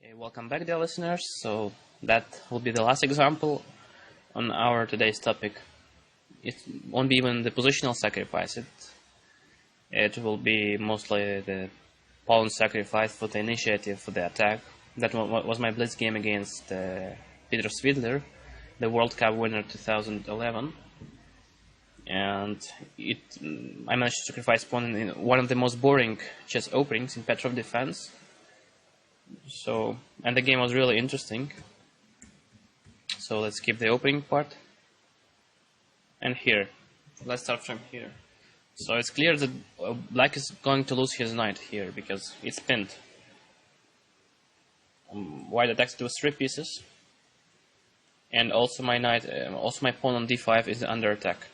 Okay, welcome back, dear listeners. So that will be the last example on our today's topic. It won't be even the positional sacrifice. It will be mostly the pawn sacrifice for the initiative for the attack. That was my blitz game against Peter Svidler, the World Cup winner 2011. And I managed to sacrifice pawn in one of the most boring chess openings in Petrov defense. And the game was really interesting. So let's skip the opening part. And here, let's start from here. So it's clear that black is going to lose his knight here because it's pinned. White attacks to 3 pieces, and also my knight, also my pawn on d5 is under attack.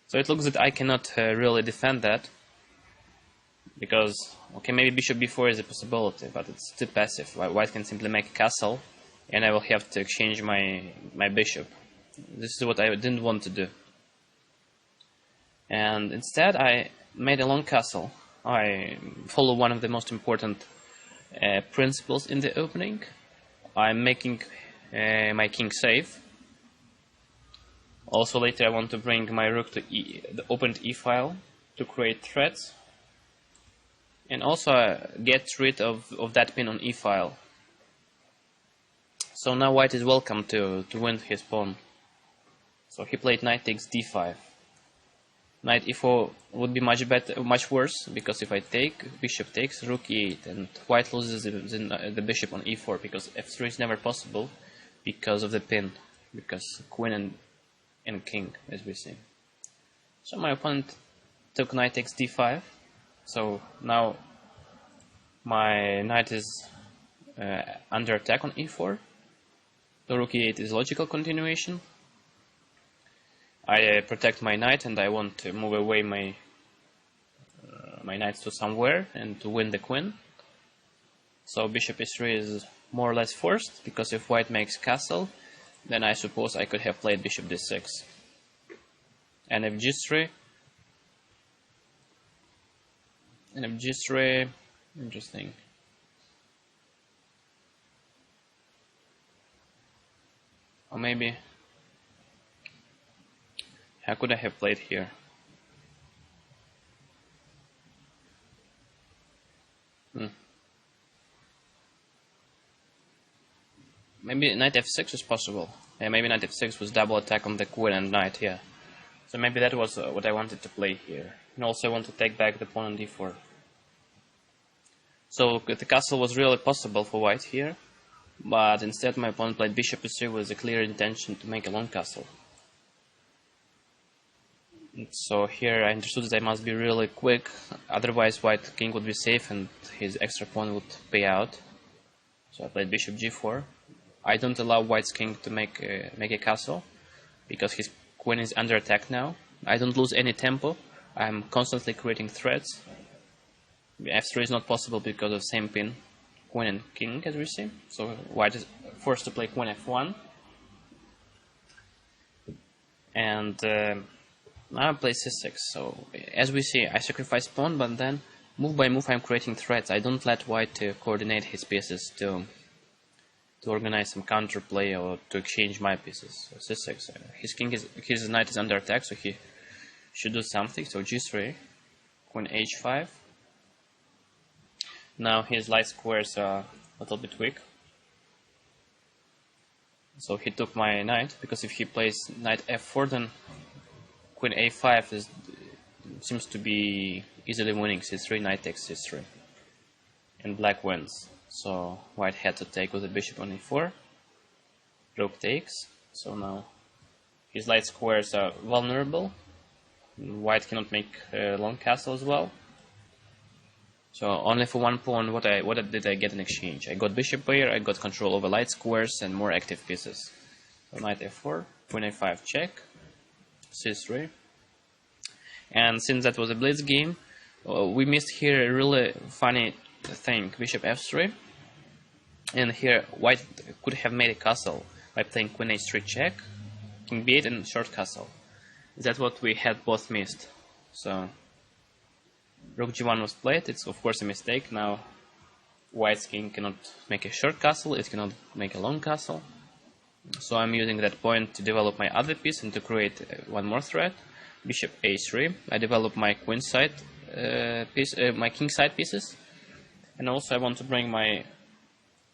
So it looks that I cannot really defend that. Because, okay, maybe bishop b4 is a possibility, but it's too passive. White can simply make a castle, and I will have to exchange my bishop. This is what I didn't want to do. And instead, I made a long castle. I follow one of the most important principles in the opening. I'm making my king safe. Also, later I want to bring my rook to the opened e file to create threats. And also get rid of that pin on e file. So now white is welcome to win his pawn. So he played knight takes d5. Knight e4 would be much worse, because if I take, bishop takes, rook e8, and white loses the bishop on e4 because f3 is never possible because of the pin, because queen and king, as we see. So my opponent took knight takes d5. So now my knight is under attack on e4. The rook e8 is logical continuation. I protect my knight and I want to move away my knights to somewhere and to win the queen. So bishop e3 is more or less forced, because if white makes castle, then I suppose I could have played bishop d6. And if g3, interesting. Or maybe, how could I have played here? Maybe knight f6 is possible. Yeah, maybe knight f6 was double attack on the queen and knight, yeah. So maybe that was what I wanted to play here. And also I want to take back the pawn on d4. So the castle was really possible for white here, but instead my opponent played bishop e3 with a clear intention to make a long castle. And so here I understood that I must be really quick, otherwise white king would be safe and his extra pawn would pay out. So I played bishop g4. I don't allow white's king to make a castle, because his queen is under attack now. I don't lose any tempo. I'm constantly creating threats. f3 is not possible because of same pin, queen and king, as we see. So white is forced to play queen f1. And now I play c6. So as we see, I sacrifice pawn, but then move by move I'm creating threats. I don't let white to coordinate his pieces to organize some counterplay or to exchange my pieces. So c6. His knight is under attack, so he should do something. So g3, queen h5. Now his light squares are a little bit weak. So he took my knight, because if he plays knight f4, then queen a5 seems to be easily winning c3, knight takes c3. And black wins. So white had to take with the bishop on e4. Rook takes. So now his light squares are vulnerable. White cannot make a long castle as well. So only for one pawn, what did I get in exchange? I got bishop pair, I got control over light squares and more active pieces. So knight f4, queen a5 check, c3. And since that was a blitz game, we missed here a really funny thing, bishop f3. And here white could have made a castle by playing queen h3 check, king b8 and short castle. That's what we had both missed. So rook g1 was played. It's of course a mistake. Now White's king cannot make a short castle, it cannot make a long castle. So I'm using that point to develop my other piece and to create one more threat. Bishop a3. I develop my queen side my king side pieces, and also I want to bring my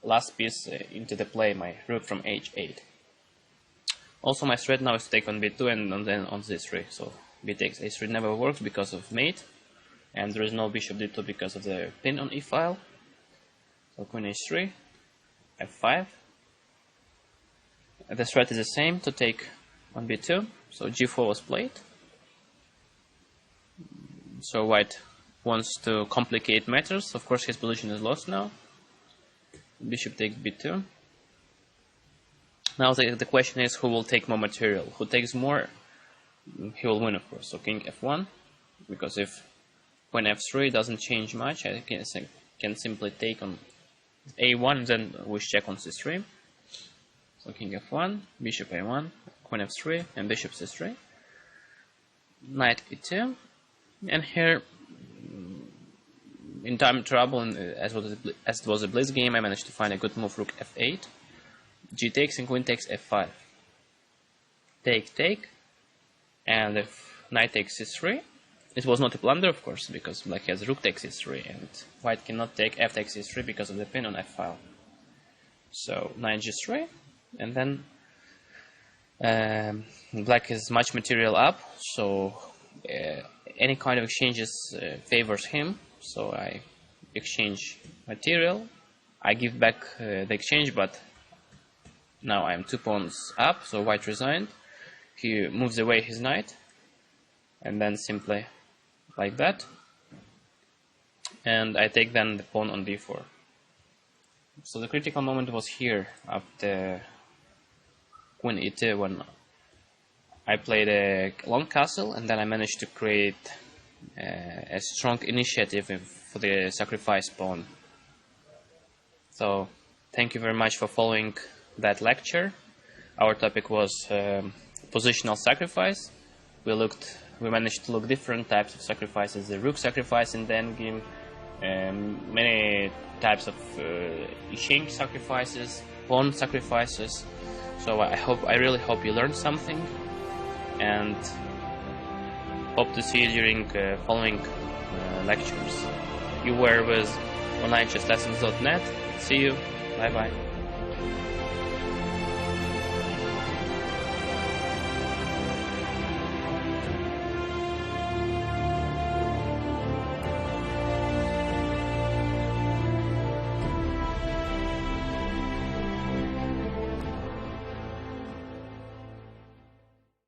last piece into the play, my rook from h8. Also, my threat now is to take on b2 and then on z3. So b takes a3 never works because of mate, and there is no bishop d2 because of the pin on e file. So queen h3, f5. The threat is the same, to take on b2. So g4 was played. So white wants to complicate matters. Of course, his position is lost now. Bishop takes b2. Now the question is, who will take more material? Who takes more, he will win, of course. So king f1, because if queen f3 doesn't change much, I can simply take on a1 and then we check on c3. So king f1, bishop a1, queen f3, and bishop c3. Knight e2. And here, in time trouble, as it was a blitz game, I managed to find a good move, rook f8. G takes and queen takes f5. Take, and if knight takes c3, it was not a blunder, of course, because black has rook takes c3, and white cannot take f takes c3 because of the pin on f file. So knight g3, and then black has much material up, so any kind of exchanges favors him. So I exchange material, I give back the exchange, but now I'm 2 pawns up, so white resigned. He moves away his knight, and then simply like that, and I take then the pawn on d4. So the critical moment was here after queen e2, when I played a long castle, and then I managed to create a strong initiative for the sacrifice pawn. So thank you very much for following that lecture. Our topic was positional sacrifice. We managed to look different types of sacrifices: the rook sacrifice in the endgame, many types of exchange sacrifices, pawn sacrifices. So I really hope you learned something, and hope to see you during following lectures. You were with onlinechesslessons.net. See you. Bye bye.